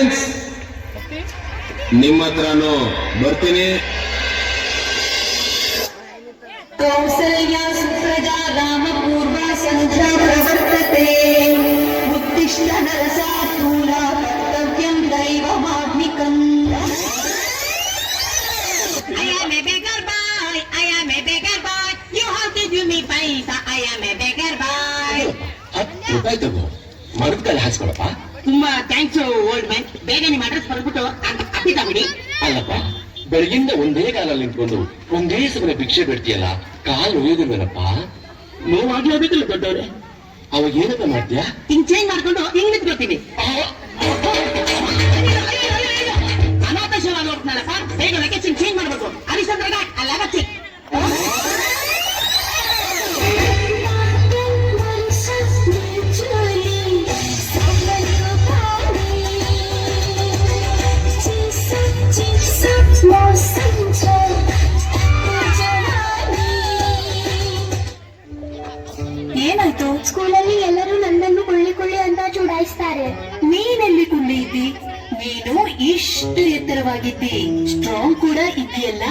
Friends, ನಿಮ್ಮ ಹತ್ರನೂ ಬರ್ತೀನಿ. ಕೌಸಲ್ಯ ಸುಪ್ರಜಾ ರಾಮ ಪೂರ್ವ ಸಂಧ್ಯಾ ಪ್ರವರ್ತತೆ ಉತ್ತಿಷ್ಠ ನರಸಾರ್ಥೂಲ ಕರ್ತವ್ಯಂ ದೈವಮಾತ್ಮಿಕಂ. I am a beggar boy, I am a beggar boy, you have to give me paisa, I am a beggar boy. 10 ರೂಪಾಯಿ ತಗೋ, ಮರದ ಕಾಯಿ ಹಾಸ್ಕೊಳಪ್ಪ. ತುಂಬಾ ಥ್ಯಾಂಕ್ಸ್ ಓಲ್ಡ್ ಮ್ಯಾನ್. ಬೇಗ ನಿಮ್ಮ ಅಡ್ರೆಸ್ ಬರ್ಬಿಟ್ಟು ಅಪ್ಪಿತ ಬಿಡಿ. ಅಲ್ಲಪ್ಪ, ಬೆಳಗಿಂದ ಒಂದೇ ಕಾಲಲ್ಲಿ ನಿಂತ್ಕೊಂಡು ಒಂದೇ ಸಮಯ ಭಿಕ್ಷೆ ಬಿಡ್ತೀಯಲ್ಲ, ಕಾಲು ಉಳಿಯೋದಿಲ್ವೇನಪ್ಪ? ನೋವಾಗ್ಲೇಬೇಕಲ್ಲ ದೊಡ್ಡವ್ರೆ. ಅವಾಗ ಏನಪ್ಪ ಮಾಡ್ತೀಯಾ? ಹಿಂಗ್ ಚೇಂಜ್ ಮಾಡ್ಕೊಂಡು ಹಿಂಗ್ ನಿಂತ್ಕೊಳ್ತೀನಿ. ಅನಾಥಶವಾಗಿ ಹೋಗ್ತಾನಲ್ಲಪ್ಪ, ಬೇಗ ಲೊಕೇಶನ್ ಚೇಂಜ್ ಮಾಡ್ಬೇಕು. ಹರಿಶ್ಚಂದ್ರಗ ಅಲ್ಲಾಗಚ್ಚಿ. ಏನಾಯ್ತು? ಸ್ಕೂಲಲ್ಲಿ ಎಲ್ಲರೂ ನನ್ನನ್ನು ಕೊಳ್ಳಿ ಅಂತ ಚುಡಾಯಿಸ್ತಾರೆ. ನೀನೆಲ್ಲಿ ಕುಳ್ಳಿ ಇದ್ದಿ? ನೀನು ಇಷ್ಟು ಎತ್ತರವಾಗಿದ್ದಿ, ಸ್ಟ್ರಾಂಗ್ ಕೂಡ ಇದೆಯಲ್ಲ.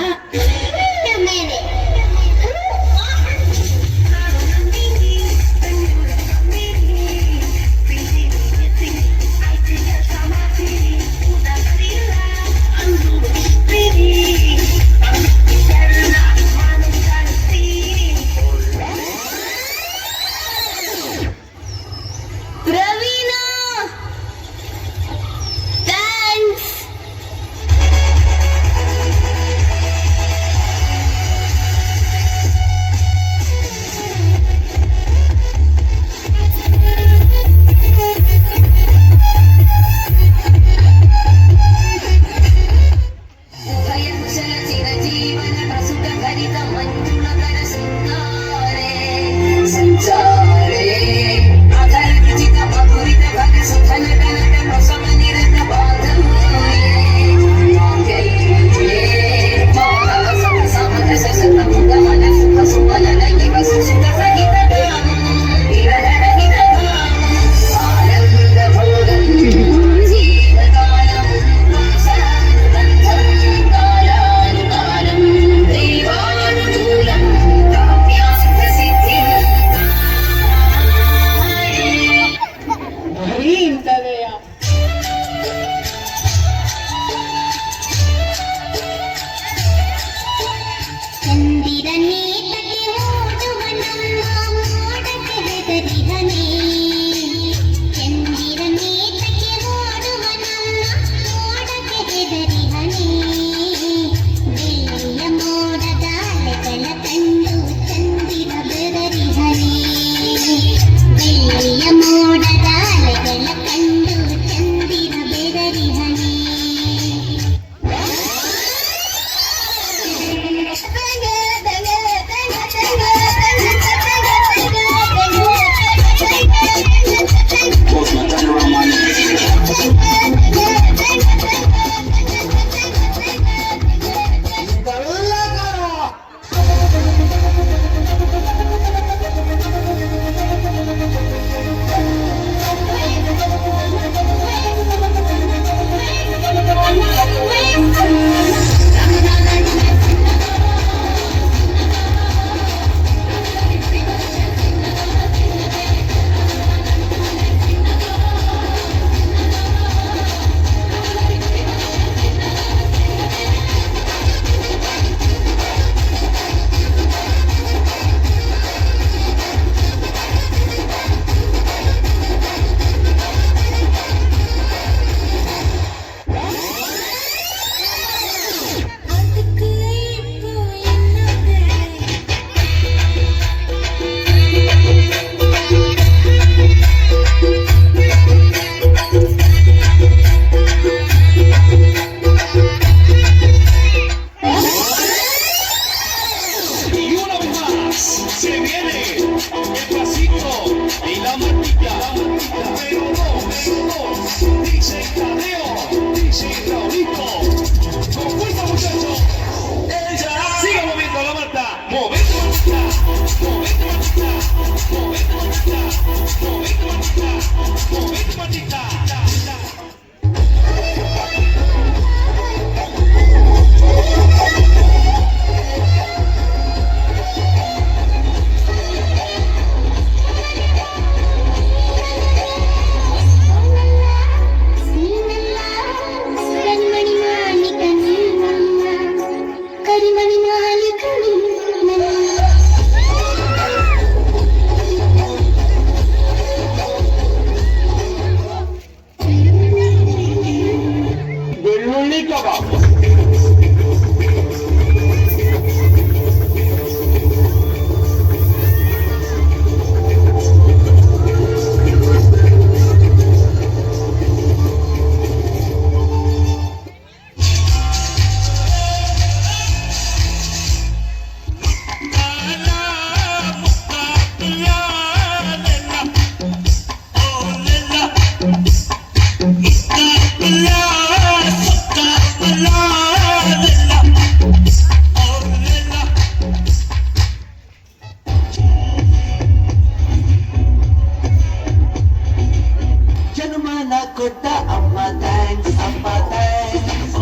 ಜನ್ಮನ ಕೊಟ್ಟ ಅಮ್ಮ ಥ್ಯಾಂಕ್ಸ್ ಅಪ್ಪ ಥ್ಯಾಂಕ್ಸ್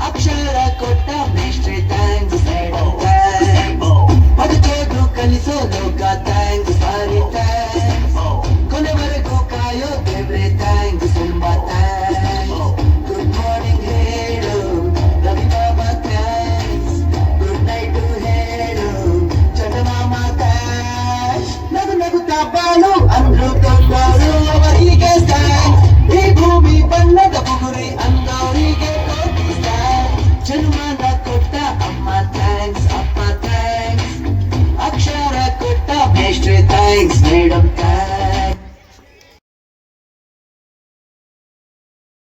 ಅಕ್ಷರ ಕೊಟ್ಟ ಮೇಷ್ಟ್ರೆ ಥ್ಯಾಂಕ್ಸ್ ಮೇಡಮ್ ಥ್ಯಾಂಕ್ಸ್ ಬದುಕೋದು ಕಲಿಸೋ ಲೋಕ ಥ್ಯಾಂಕ್ಸ್ ಸಾರಿ ಥ್ಯಾಂಕ್ಸ್ ಕೊನೆವರೆಗೂ ಕಾಯೋ ದೇವ್ರೆ ಥ್ಯಾಂಕ್ಸ್ ತುಂಬಾ ಥ್ಯಾಂಕ್ಸ್ ಗುಡ್ ಮಾರ್ನಿಂಗ್ ಹೇಳು ರವಿ ಬಾಬಾ ಥ್ಯಾಂಕ್ಸ್ ಗುಡ್ ನೈಟ್ ಹೇಳು ಚಂದಮಾಮ ಥ್ಯಾಂಕ್ಸ್ ನಗು ನಗುತ್ತಾ ಬಾಳು ಅಂದ್ರು ಕೊಂಡೋರು ಅವರಿಗೆ ಥ್ಯಾಂಕ್ಸ್ ಈ ಭೂಮಿ ಬಣ್ಣದ ಬುಗುರಿ ಅಂದವರಿಗೆ ಕೋಟಿ ಥ್ಯಾಂಕ್ಸ್ ಜನ್ಮನ ಕೊಟ್ಟ ಅಮ್ಮ ಥ್ಯಾಂಕ್ಸ್ ಅಪ್ಪ ಥ್ಯಾಂಕ್ಸ್ ಅಕ್ಷರ ಕೊಟ್ಟ ಮೇಷ್ಟ್ರೆ ಥ್ಯಾಂಕ್ಸ್ ಮೇಡಮ್